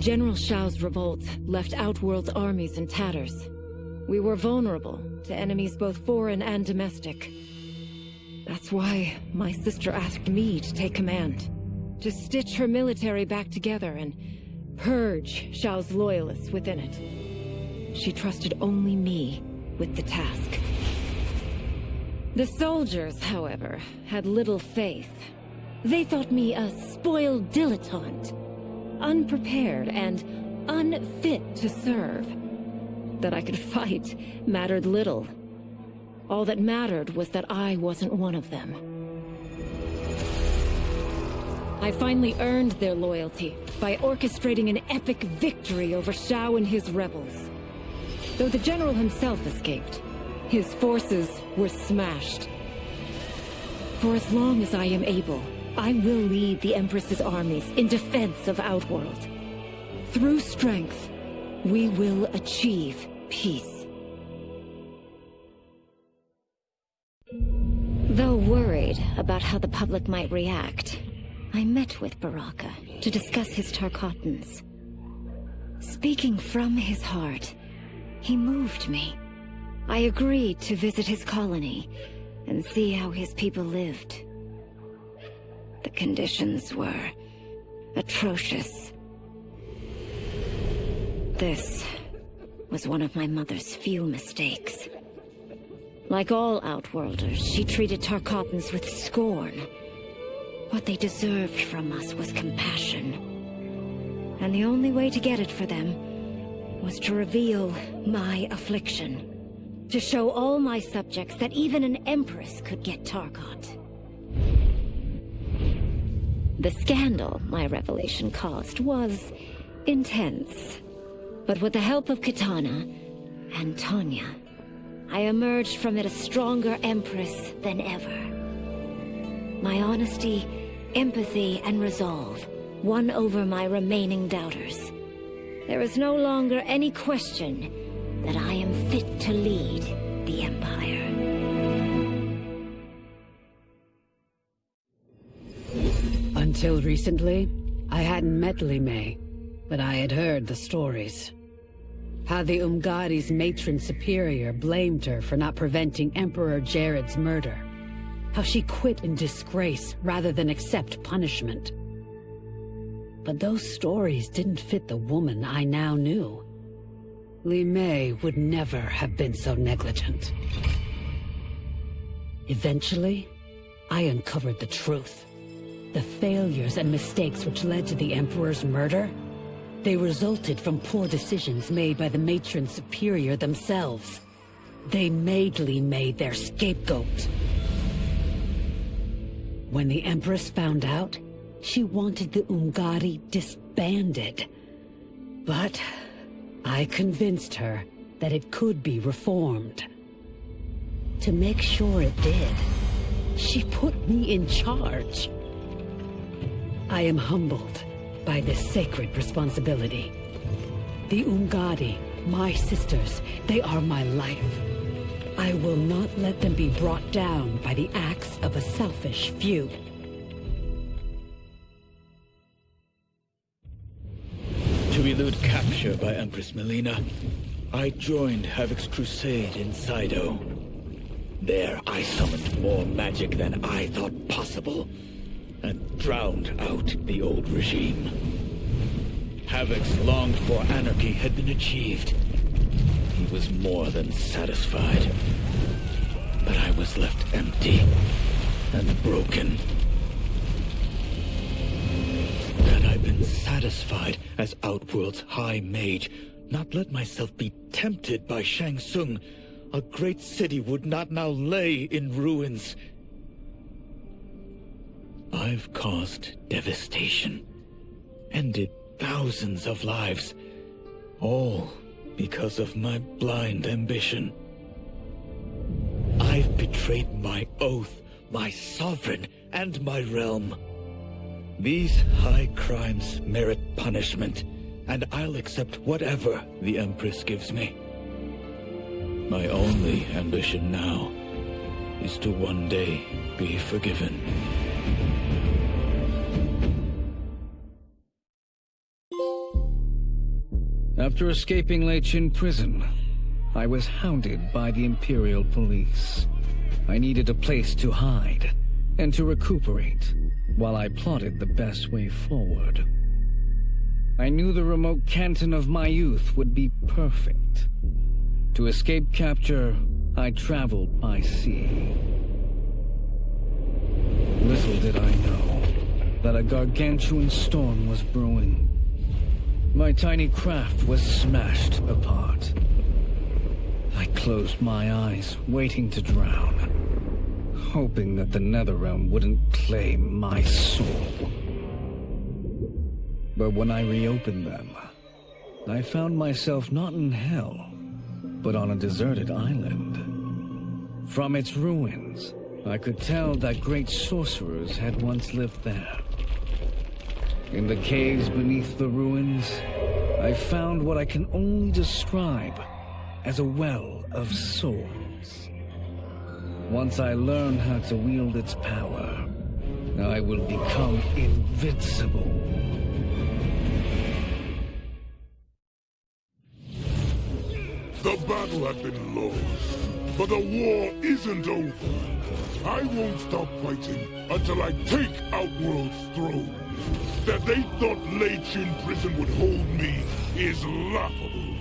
General Shao's revolt left Outworld's armies in tatters. We were vulnerable to enemies both foreign and domestic. That's why my sister asked me to take command, to stitch her military back together and purge Shao's loyalists within it. She trusted only me with the task. The soldiers, however, had little faith. They thought me a spoiled dilettante, unprepared and unfit to serve. That I could fight mattered little. All that mattered was that I wasn't one of them. I finally earned their loyalty by orchestrating an epic victory over Shao and his rebels. Though the general himself escaped, his forces were smashed. For as long as I am able, I will lead the Empress's armies in defense of Outworld. Through strength, we will achieve peace. Though worried about how the public might react, I met with Baraka to discuss his Tarkatans. Speaking from his heart, he moved me. I agreed to visit his colony and see how his people lived. The conditions were atrocious. This was one of my mother's few mistakes. Like all Outworlders, she treated Tarkatans with scorn. What they deserved from us was compassion. And the only way to get it for them was to reveal my affliction. To show all my subjects that even an Empress could get Tarkat. The scandal my revelation caused was intense. But with the help of Kitana and Tanya, I emerged from it a stronger Empress than ever. My honesty, empathy, and resolve won over my remaining doubters. There is no longer any question that I am fit to lead the Empire. Until recently, I hadn't met Li Mei, but I had heard the stories. How the Umgadi's matron superior blamed her for not preventing Emperor Jared's murder. How she quit in disgrace rather than accept punishment. But those stories didn't fit the woman I now knew. Li Mei would never have been so negligent. Eventually, I uncovered the truth. The failures and mistakes which led to the Emperor's murder, they resulted from poor decisions made by the matron superior themselves. They made Li Mei their scapegoat. When the Empress found out, she wanted the Umgadi disbanded. But I convinced her that it could be reformed. To make sure it did, she put me in charge. I am humbled by this sacred responsibility. The Umgadi, my sisters, they are my life. I will not let them be brought down by the acts of a selfish few. To elude capture by Empress Melina, I joined Havoc's crusade in Saido. There I summoned more magic than I thought possible, and drowned out the old regime. Havoc's longed-for anarchy had been achieved. He was more than satisfied. But I was left empty and broken. Had I been satisfied as Outworld's High Mage, not let myself be tempted by Shang Tsung, a great city would not now lay in ruins. I've caused devastation, ended thousands of lives, all because of my blind ambition. I've betrayed my oath, my sovereign, and my realm. These high crimes merit punishment, and I'll accept whatever the Empress gives me. My only ambition now is to one day be forgiven. After escaping Leichin prison, I was hounded by the Imperial Police. I needed a place to hide and to recuperate while I plotted the best way forward. I knew the remote canton of my youth would be perfect. To escape capture, I traveled by sea. Little did I know that a gargantuan storm was brewing. My tiny craft was smashed apart. I closed my eyes, waiting to drown, hoping that the Netherrealm wouldn't claim my soul. But when I reopened them, I found myself not in hell, but on a deserted island. From its ruins, I could tell that great sorcerers had once lived there. In the caves beneath the ruins, I found what I can only describe as a well of souls. Once I learn how to wield its power, I will become invincible. The battle had been lost, but the war isn't over. I won't stop fighting until I take Outworld's throne. That they thought Leichin prison would hold me is laughable.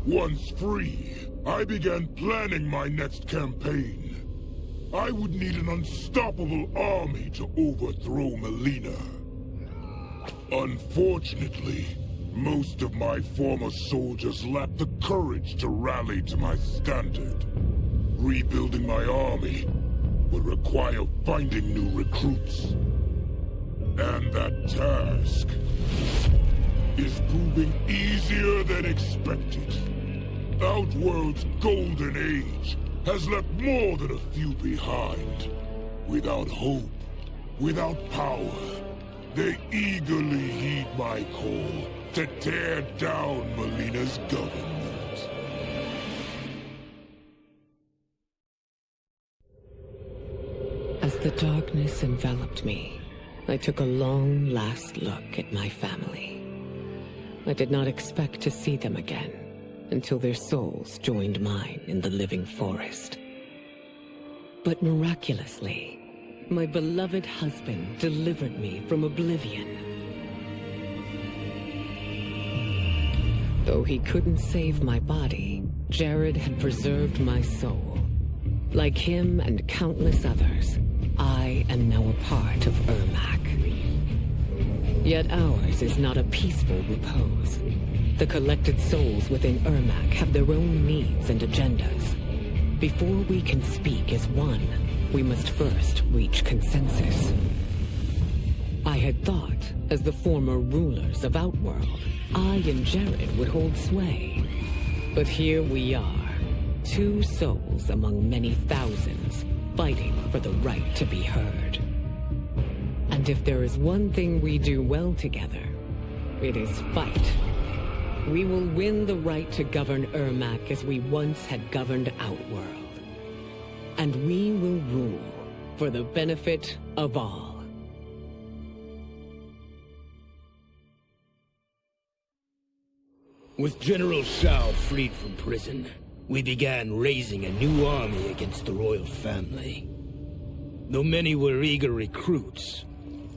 Once free, I began planning my next campaign. I would need an unstoppable army to overthrow Melina. Unfortunately, most of my former soldiers lacked the courage to rally to my standard. Rebuilding my army would require finding new recruits. And that task is proving easier than expected. Outworld's golden age has left more than a few behind. Without hope, without power, they eagerly heed my call to tear down Melina's government. As the darkness enveloped me, I took a long last look at my family. I did not expect to see them again until their souls joined mine in the living forest. But miraculously, my beloved husband delivered me from oblivion. Though he couldn't save my body, Jared had preserved my soul. Like him and countless others, I am now a part of Ermac. Yet ours is not a peaceful repose. The collected souls within Ermac have their own needs and agendas. Before we can speak as one, we must first reach consensus. I had thought, as the former rulers of Outworld, I and Jared would hold sway. But here we are, two souls among many thousands, fighting for the right to be heard. And if there is one thing we do well together, it is fight. We will win the right to govern Ermac as we once had governed Outworld. And we will rule for the benefit of all. With General Shao freed from prison, we began raising a new army against the royal family. Though many were eager recruits,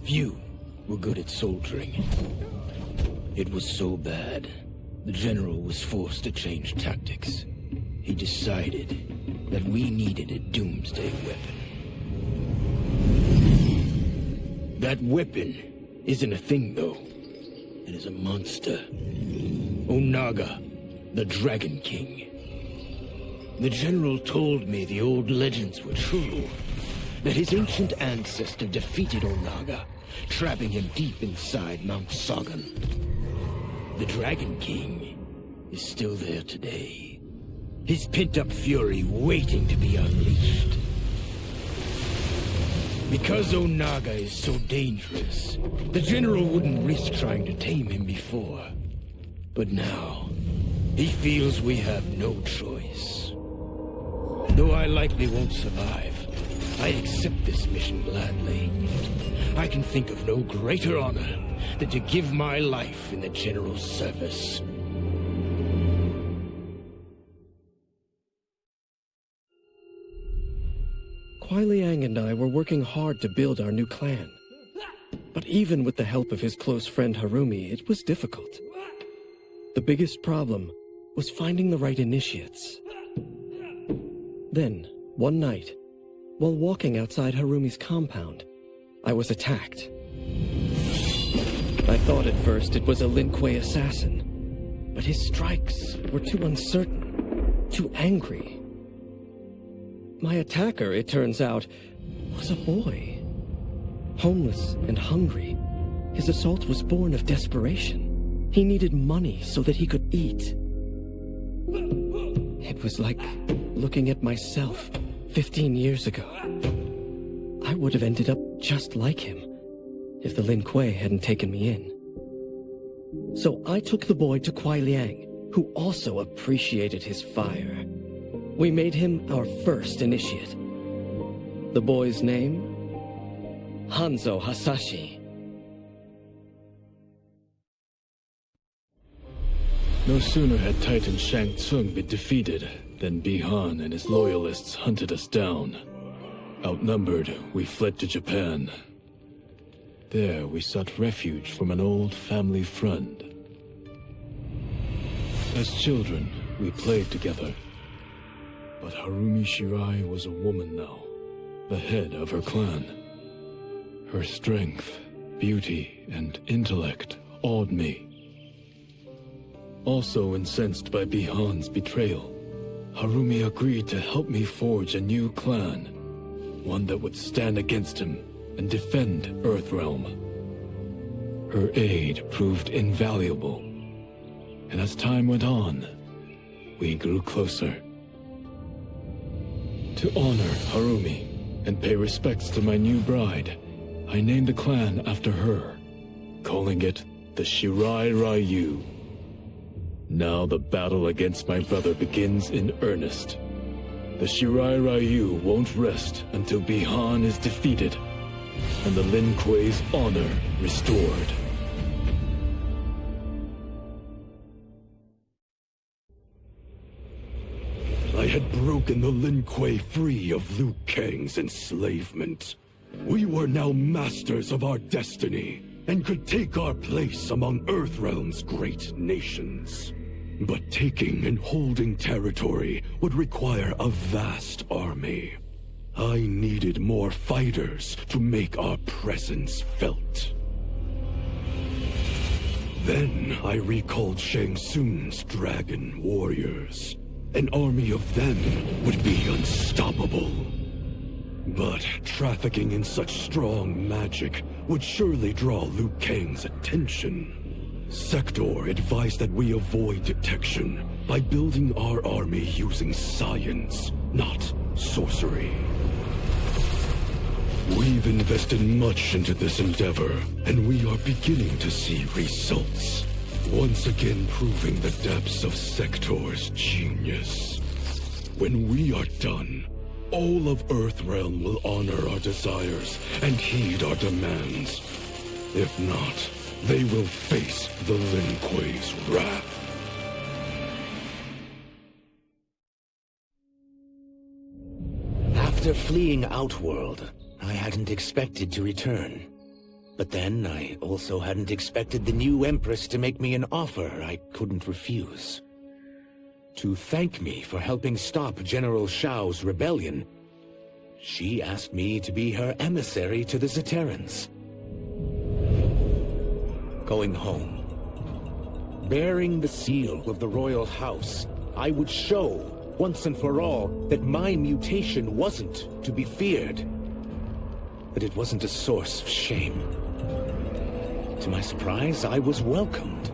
few were good at soldiering. It was so bad, the general was forced to change tactics. He decided that we needed a doomsday weapon. That weapon isn't a thing, though. It is a monster. Onaga, the Dragon King. The general told me the old legends were true. That his ancient ancestor defeated Onaga, trapping him deep inside Mount Sagan. The Dragon King is still there today. His pent-up fury waiting to be unleashed. Because Onaga is so dangerous, the general wouldn't risk trying to tame him before. But now, he feels we have no choice. Though I likely won't survive, I accept this mission gladly. I can think of no greater honor than to give my life in the General's service. Kuai Liang and I were working hard to build our new clan. But even with the help of his close friend Harumi, it was difficult. The biggest problem was finding the right initiates. Then, one night, while walking outside Harumi's compound, I was attacked. I thought at first it was a Lin Kuei assassin, but his strikes were too uncertain, too angry. My attacker, it turns out, was a boy. Homeless and hungry, his assault was born of desperation. He needed money so that he could eat. It was like looking at myself 15 years ago. I would have ended up just like him if the Lin Kuei hadn't taken me in. So I took the boy to Kuai Liang, who also appreciated his fire. We made him our first initiate. The boy's name? Hanzo Hasashi. No sooner had Titan Shang Tsung been defeated than Bi-Han and his loyalists hunted us down. Outnumbered, we fled to Japan. There, we sought refuge from an old family friend. As children, we played together. But Harumi Shirai was a woman now, the head of her clan. Her strength, beauty, and intellect awed me. Also incensed by Bi-Han's betrayal, Harumi agreed to help me forge a new clan, one that would stand against him and defend Earthrealm. Her aid proved invaluable, and as time went on, we grew closer. To honor Harumi and pay respects to my new bride, I named the clan after her, calling it the Shirai Ryu. Now the battle against my brother begins in earnest. The Shirai Ryu won't rest until Bi-Han is defeated and the Lin Kuei's honor restored. I had broken the Lin Kuei free of Liu Kang's enslavement. We were now masters of our destiny, and could take our place among Earthrealm's great nations. But taking and holding territory would require a vast army. I needed more fighters to make our presence felt. Then I recalled Shang Tsung's dragon warriors. An army of them would be unstoppable. But trafficking in such strong magic would surely draw Liu Kang's attention. Sector advised that we avoid detection by building our army using science, not sorcery. We've invested much into this endeavor, and we are beginning to see results. Once again proving the depths of Sector's genius. When we are done, all of Earthrealm will honor our desires and heed our demands. If not, they will face the Lin Kuei's wrath. After fleeing Outworld, I hadn't expected to return. But then, I also hadn't expected the new Empress to make me an offer I couldn't refuse. To thank me for helping stop General Shao's rebellion, she asked me to be her emissary to the Zaterrans. Going home, bearing the seal of the royal house, I would show, once and for all, that my mutation wasn't to be feared. That it wasn't a source of shame. To my surprise, I was welcomed.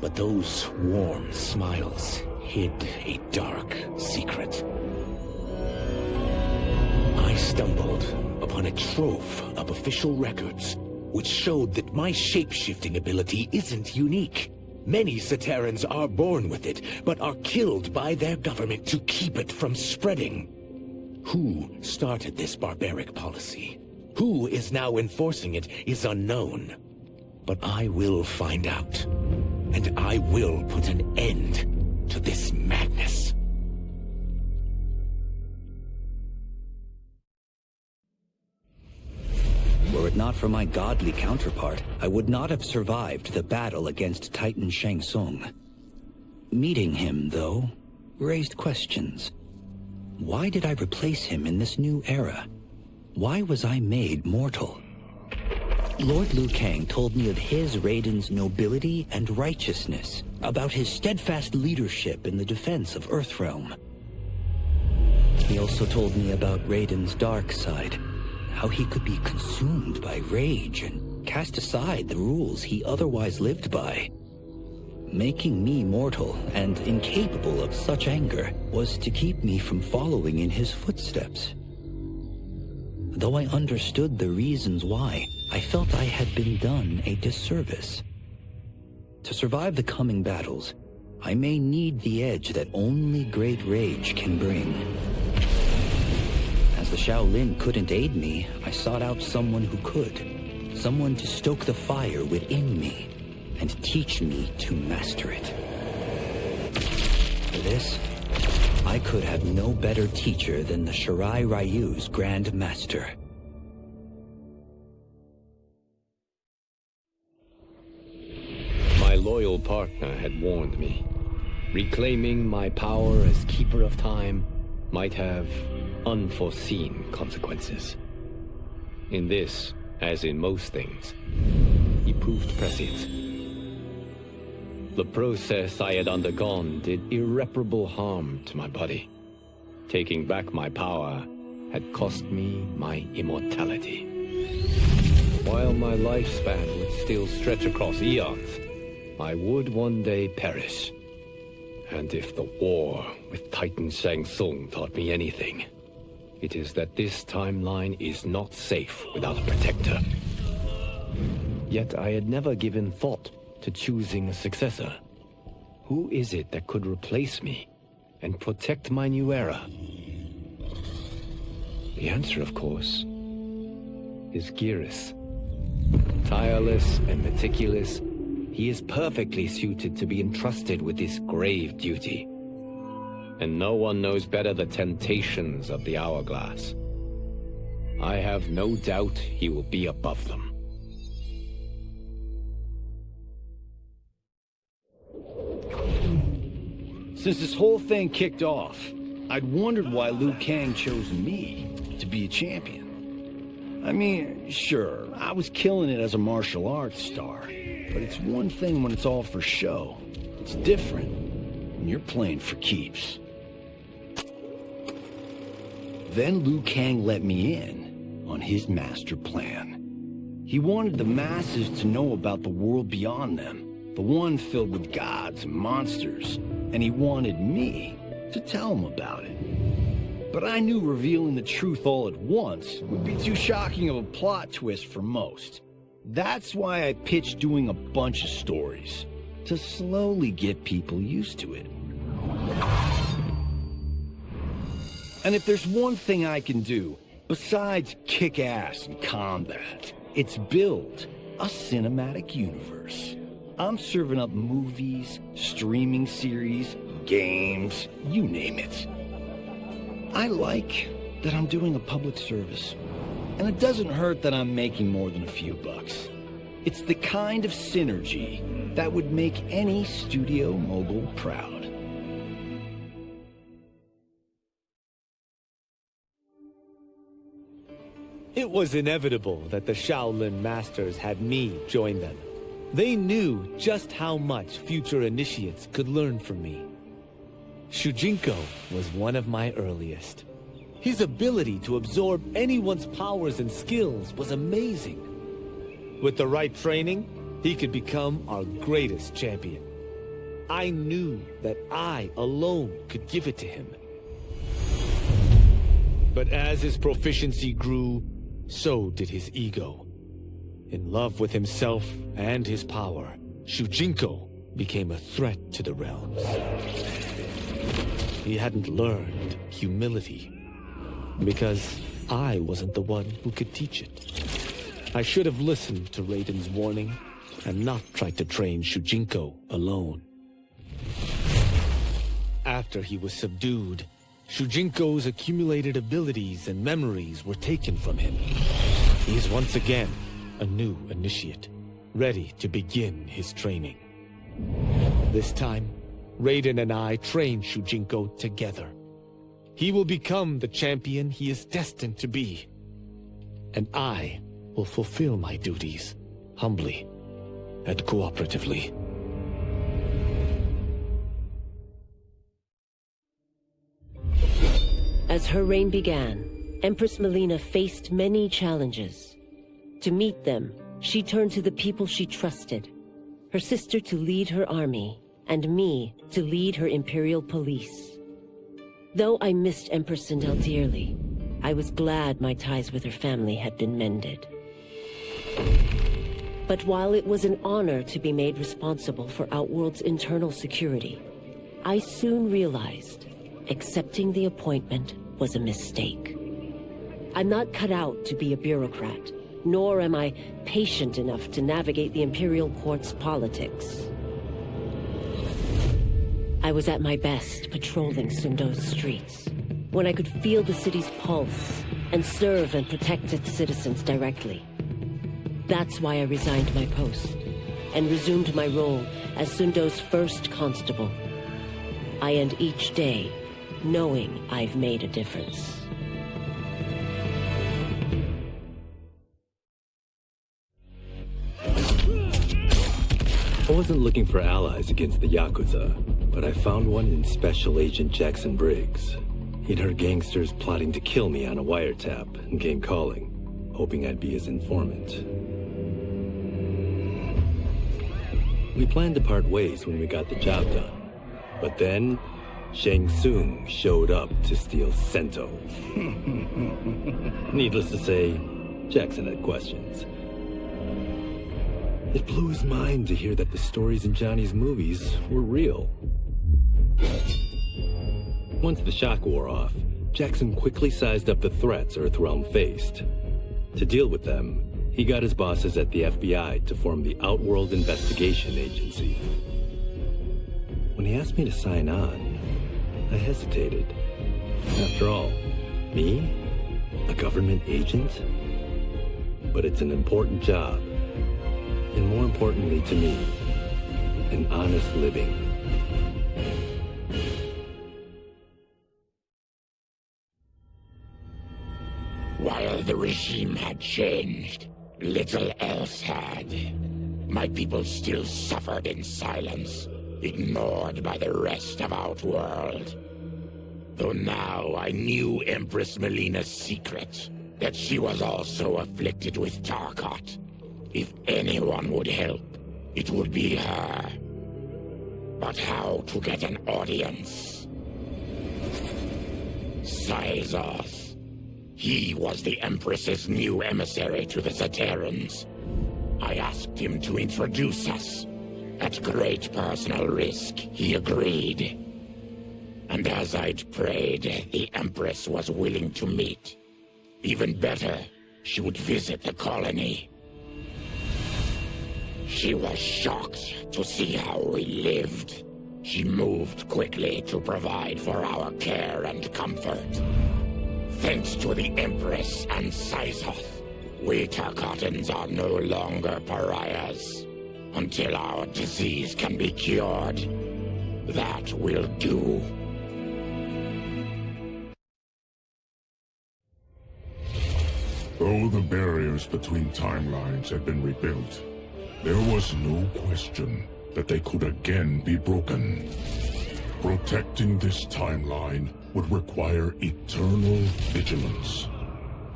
But those warm smiles hid a dark secret. I stumbled upon a trove of official records, which showed that my shape-shifting ability isn't unique. Many Zaterrans are born with it, but are killed by their government to keep it from spreading. Who started this barbaric policy? Who is now enforcing it is unknown. But I will find out. And I will put an end to this madness. Were it not for my godly counterpart, I would not have survived the battle against Titan Shang Tsung. Meeting him, though, raised questions. Why did I replace him in this new era? Why was I made mortal? Lord Liu Kang told me of his Raiden's nobility and righteousness, about his steadfast leadership in the defense of Earthrealm. He also told me about Raiden's dark side, how he could be consumed by rage and cast aside the rules he otherwise lived by. Making me mortal and incapable of such anger was to keep me from following in his footsteps. Though I understood the reasons why, I felt I had been done a disservice. To survive the coming battles, I may need the edge that only great rage can bring. As the Shaolin couldn't aid me, I sought out someone who could. Someone to stoke the fire within me and teach me to master it. For this, I could have no better teacher than the Shirai Ryu's Grand Master. My loyal partner had warned me. Reclaiming my power as Keeper of Time might have unforeseen consequences. In this, as in most things, he proved prescient. The process I had undergone did irreparable harm to my body. Taking back my power had cost me my immortality. While my lifespan would still stretch across eons, I would one day perish. And if the war with Titan Shang Tsung taught me anything, it is that this timeline is not safe without a protector. Yet I had never given thought to choosing a successor. Who is it that could replace me and protect my new era? The answer, of course, is Geras. Tireless and meticulous, he is perfectly suited to be entrusted with this grave duty. And no one knows better the temptations of the Hourglass. I have no doubt he will be above them. Since this whole thing kicked off, I'd wondered why Liu Kang chose me to be a champion. I mean, sure, I was killing it as a martial arts star, but it's one thing when it's all for show. It's different when you're playing for keeps. Then Liu Kang let me in on his master plan. He wanted the masses to know about the world beyond them, the one filled with gods and monsters, and he wanted me to tell him about it. But I knew revealing the truth all at once would be too shocking of a plot twist for most. That's why I pitched doing a bunch of stories, to slowly get people used to it. And if there's one thing I can do, besides kick ass in combat, it's build a cinematic universe. I'm serving up movies, streaming series, games, you name it. I like that I'm doing a public service. And it doesn't hurt that I'm making more than a few bucks. It's the kind of synergy that would make any studio mogul proud. It was inevitable that the Shaolin Masters had me join them. They knew just how much future initiates could learn from me. Shujinko was one of my earliest. His ability to absorb anyone's powers and skills was amazing. With the right training, he could become our greatest champion. I knew that I alone could give it to him. But as his proficiency grew, so did his ego. In love with himself and his power, Shujinko became a threat to the realms. He hadn't learned humility. Because I wasn't the one who could teach it. I should have listened to Raiden's warning and not tried to train Shujinko alone. After he was subdued, Shujinko's accumulated abilities and memories were taken from him. He is once again a new initiate, ready to begin his training. This time, Raiden and I train Shujinko together. He will become the champion he is destined to be. And I will fulfill my duties, humbly and cooperatively. As her reign began, Empress Mileena faced many challenges. To meet them, she turned to the people she trusted. Her sister to lead her army, and me to lead her Imperial police. Though I missed Empress Sindel dearly, I was glad my ties with her family had been mended. But while it was an honor to be made responsible for Outworld's internal security, I soon realized accepting the appointment was a mistake. I'm not cut out to be a bureaucrat, nor am I patient enough to navigate the Imperial Court's politics. I was at my best patrolling Sundo's streets, when I could feel the city's pulse and serve and protect its citizens directly. That's why I resigned my post and resumed my role as Sundo's first constable. I end each day knowing I've made a difference. I wasn't looking for allies against the Yakuza, but I found one in Special Agent Jackson Briggs. He'd heard gangsters plotting to kill me on a wiretap and came calling, hoping I'd be his informant. We planned to part ways when we got the job done, but then Shang Tsung showed up to steal Sento. Needless to say, Jackson had questions. It blew his mind to hear that the stories in Johnny's movies were real. Once the shock wore off, Jackson quickly sized up the threats Earthrealm faced. To deal with them, he got his bosses at the FBI to form the Outworld Investigation Agency. When he asked me to sign on, I hesitated. After all, me? A government agent? But it's an important job. And more importantly to me, an honest living. While the regime had changed, little else had. My people still suffered in silence, ignored by the rest of Outworld. Though now I knew Empress Mileena's secret, that she was also afflicted with Tarkat. If anyone would help, it would be her. But how to get an audience? Syzoth. He was the Empress's new emissary to the Zaterrans. I asked him to introduce us. At great personal risk, he agreed. And as I'd prayed, the Empress was willing to meet. Even better, she would visit the colony. She was shocked to see how we lived. She moved quickly to provide for our care and comfort. Thanks to the Empress and Syzoth, we Tarkatans are no longer pariahs. Until our disease can be cured, that will do. Though the barriers between timelines had been rebuilt, there was no question that they could again be broken. Protecting this timeline would require eternal vigilance,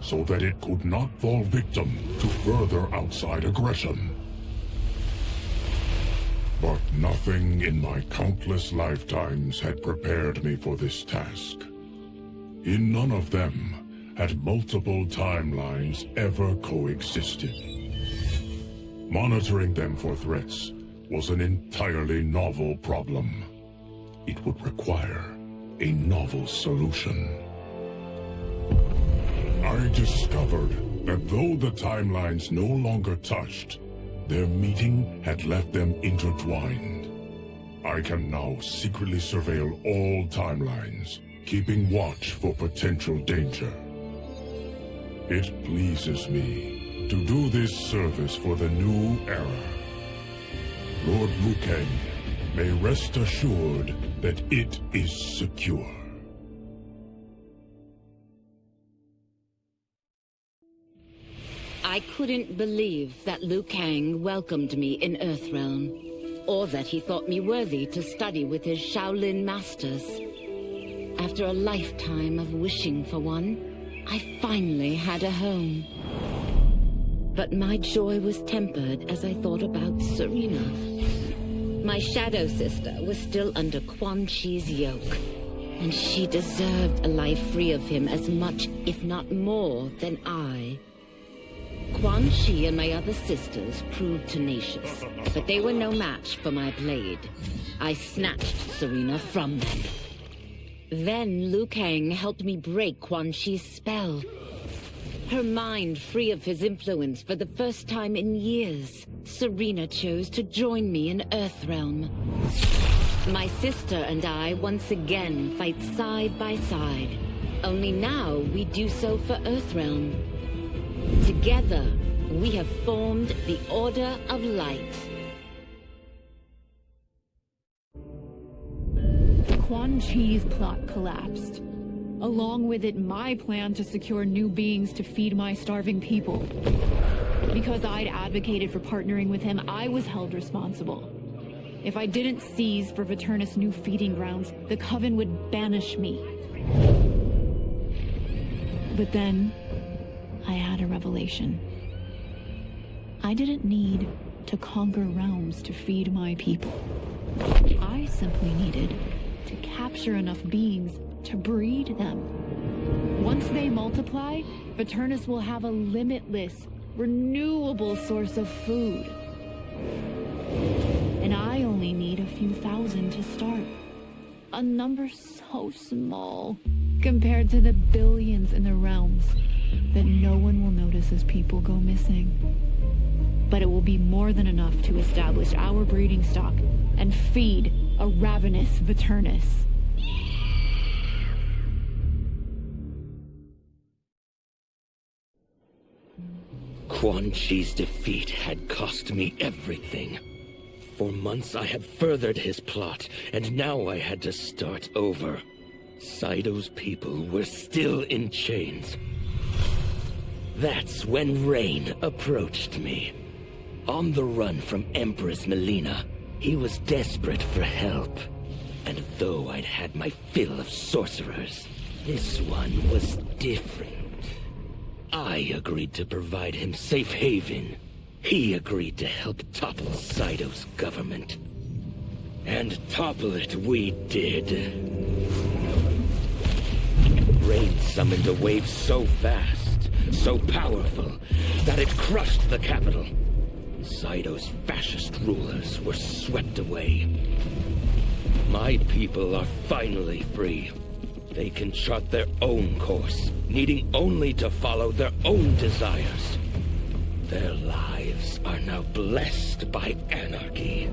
so that it could not fall victim to further outside aggression. But nothing in my countless lifetimes had prepared me for this task. In none of them had multiple timelines ever coexisted. Monitoring them for threats was an entirely novel problem. It would require a novel solution. I discovered that though the timelines no longer touched, their meeting had left them intertwined. I can now secretly surveil all timelines, keeping watch for potential danger. It pleases me to do this service for the new era. Lord Liu Kang may rest assured that it is secure. I couldn't believe that Liu Kang welcomed me in Earthrealm, or that he thought me worthy to study with his Shaolin masters. After a lifetime of wishing for one, I finally had a home. But my joy was tempered as I thought about Serena. My shadow sister was still under Quan Chi's yoke, and she deserved a life free of him as much, if not more, than I. Quan Chi and my other sisters proved tenacious, but they were no match for my blade. I snatched Serena from them. Then Liu Kang helped me break Quan Chi's spell. Her mind free of his influence for the first time in years, Serena chose to join me in Earthrealm. My sister and I once again fight side by side, only now we do so for Earthrealm. Together, we have formed the Order of Light. Quan Chi's plot collapsed. Along with it, my plan to secure new beings to feed my starving people. Because I'd advocated for partnering with him, I was held responsible. If I didn't seize for Viternus' new feeding grounds, the Coven would banish me. But then, I had a revelation. I didn't need to conquer realms to feed my people. I simply needed to capture enough beings to breed them. Once they multiply, Viternus will have a limitless, renewable source of food. And I only need a few thousand to start. A number so small compared to the billions in the realms that no one will notice as people go missing. But it will be more than enough to establish our breeding stock and feed a ravenous Viternus. Quan Chi's defeat had cost me everything. For months I had furthered his plot, and now I had to start over. Saido's people were still in chains. That's when Rain approached me. On the run from Empress Melina, he was desperate for help. And though I'd had my fill of sorcerers, this one was different. I agreed to provide him safe haven. He agreed to help topple Saido's government. And topple it we did. Rain summoned a wave so fast, so powerful, that it crushed the capital. Saido's fascist rulers were swept away. My people are finally free. They can chart their own course, needing only to follow their own desires. Their lives are now blessed by anarchy.